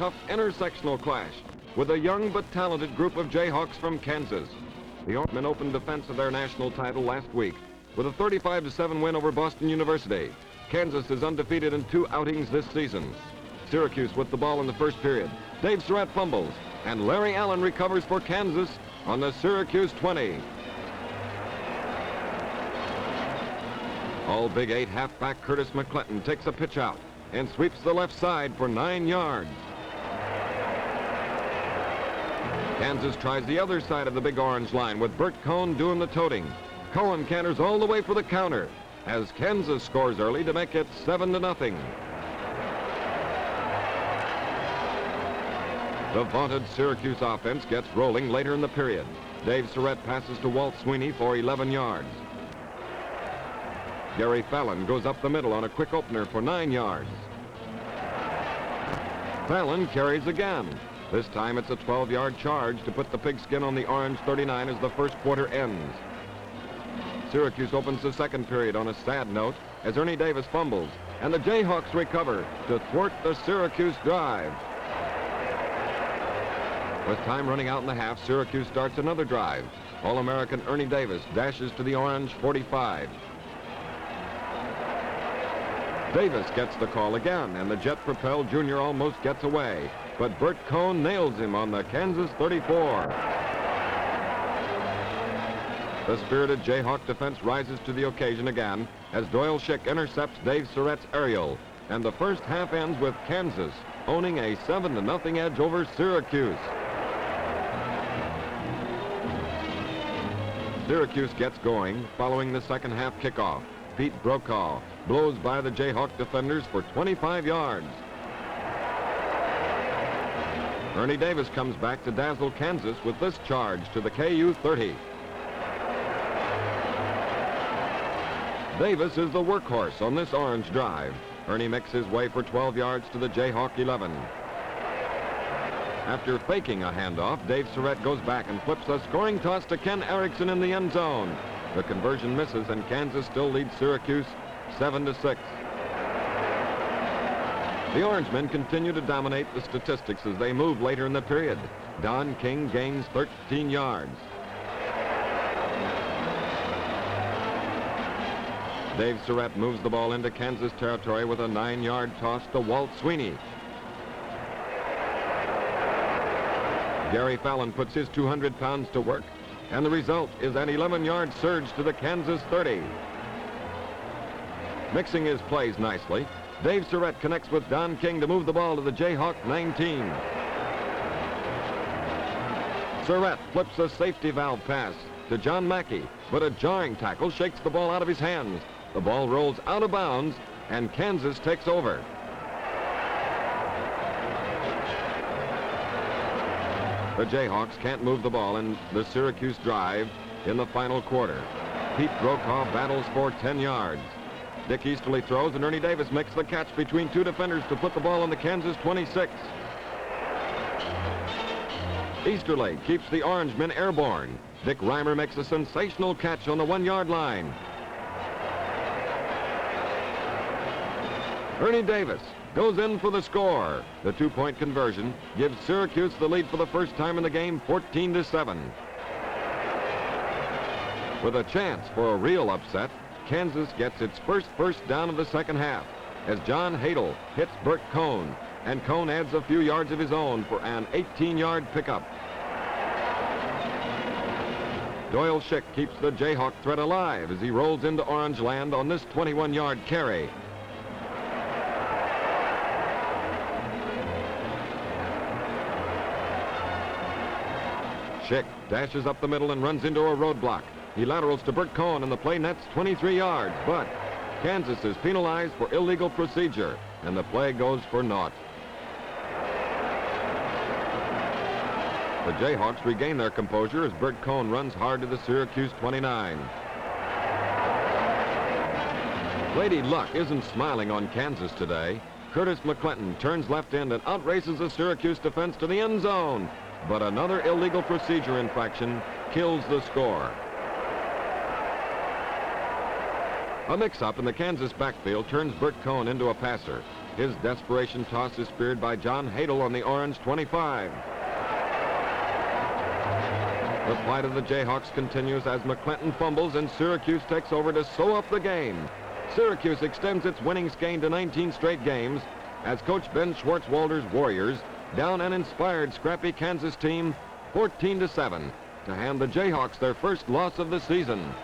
tough intersectional clash with a young but talented group of Jayhawks from Kansas. The Orangemen opened defense of their national title last week with a 35-7 win over Boston University. Kansas is undefeated in 2 outings this season. Syracuse with the ball in the first period. Dave Surratt fumbles, and Larry Allen recovers for Kansas on the Syracuse 20. All Big 8 halfback Curtis McClinton takes a pitch out and sweeps the left side for 9 yards. Kansas tries the other side of the Big Orange line with Bert Cohn doing the toting. Cohen canters all the way for the counter as Kansas scores early to make it 7-0. The vaunted Syracuse offense gets rolling later in the period. Dave Surratt passes to Walt Sweeney for 11 yards. Gary Fallon goes up the middle on a quick opener for 9 yards. Fallon carries again. This time it's a 12-yard charge to put the pigskin on the Orange 39 as the first quarter ends. Syracuse opens the second period on a sad note as Ernie Davis fumbles, and the Jayhawks recover to thwart the Syracuse drive. With time running out in the half, Syracuse starts another drive. All-American Ernie Davis dashes to the Orange 45. Davis gets the call again, and the jet-propelled junior almost gets away, but Bert Cohn nails him on the Kansas 34. The spirited Jayhawk defense rises to the occasion again as Doyle Schick intercepts Dave Surratt's aerial, and the first half ends with Kansas owning a 7-0 edge over Syracuse. Syracuse gets going following the second half kickoff. Pete Brokaw blows by the Jayhawk defenders for 25 yards. Ernie Davis comes back to dazzle Kansas with this charge to the KU 30. Davis is the workhorse on this Orange drive. Ernie makes his way for 12 yards to the Jayhawk 11. After faking a handoff, Dave Surratt goes back and flips a scoring toss to Ken Erickson in the end zone. The conversion misses, and Kansas still leads Syracuse 7-6. The Orangemen continue to dominate the statistics as they move later in the period. Don King gains 13 yards. Dave Surratt moves the ball into Kansas territory with a 9-yard toss to Walt Sweeney. Gary Fallon puts his 200 pounds to work, and the result is an 11-yard surge to the Kansas 30. Mixing his plays nicely, Dave Surratt connects with Don King to move the ball to the Jayhawk 19. Surratt flips a safety valve pass to John Mackey, but a jarring tackle shakes the ball out of his hands. The ball rolls out of bounds, and Kansas takes over. The Jayhawks can't move the ball in the Syracuse drive in the final quarter. Pete Brokaw battles for 10 yards. Dick Easterly throws, and Ernie Davis makes the catch between 2 defenders to put the ball on the Kansas 26. Easterly keeps the Orangemen airborne. Dick Reimer makes a sensational catch on the 1-yard line. Ernie Davis goes in for the score. The 2-point conversion gives Syracuse the lead for the first time in the game, 14-7. With a chance for a real upset, Kansas gets its first down of the second half as John Hadel hits Bert Cohn, and Cohn adds a few yards of his own for an 18-yard pickup. Doyle Schick keeps the Jayhawk threat alive as he rolls into Orange land on this 21-yard carry. Schick dashes up the middle and runs into a roadblock. He laterals to Bert Cohn, and the play nets 23 yards, but Kansas is penalized for illegal procedure, and the play goes for naught. The Jayhawks regain their composure as Bert Cohn runs hard to the Syracuse 29. Lady Luck isn't smiling on Kansas today. Curtis McClinton turns left end and outraces the Syracuse defense to the end zone, but another illegal procedure infraction kills the score. A mix-up in the Kansas backfield turns Bert Cohn into a passer. His desperation toss is speared by John Hadel on the orange 25. The fight of the Jayhawks continues as McClinton fumbles and Syracuse takes over to sew up the game. Syracuse extends its winning streak to 19 straight games as Coach Ben Schwartzwalder's Warriors down an inspired, scrappy Kansas team 14-7 to hand the Jayhawks their first loss of the season.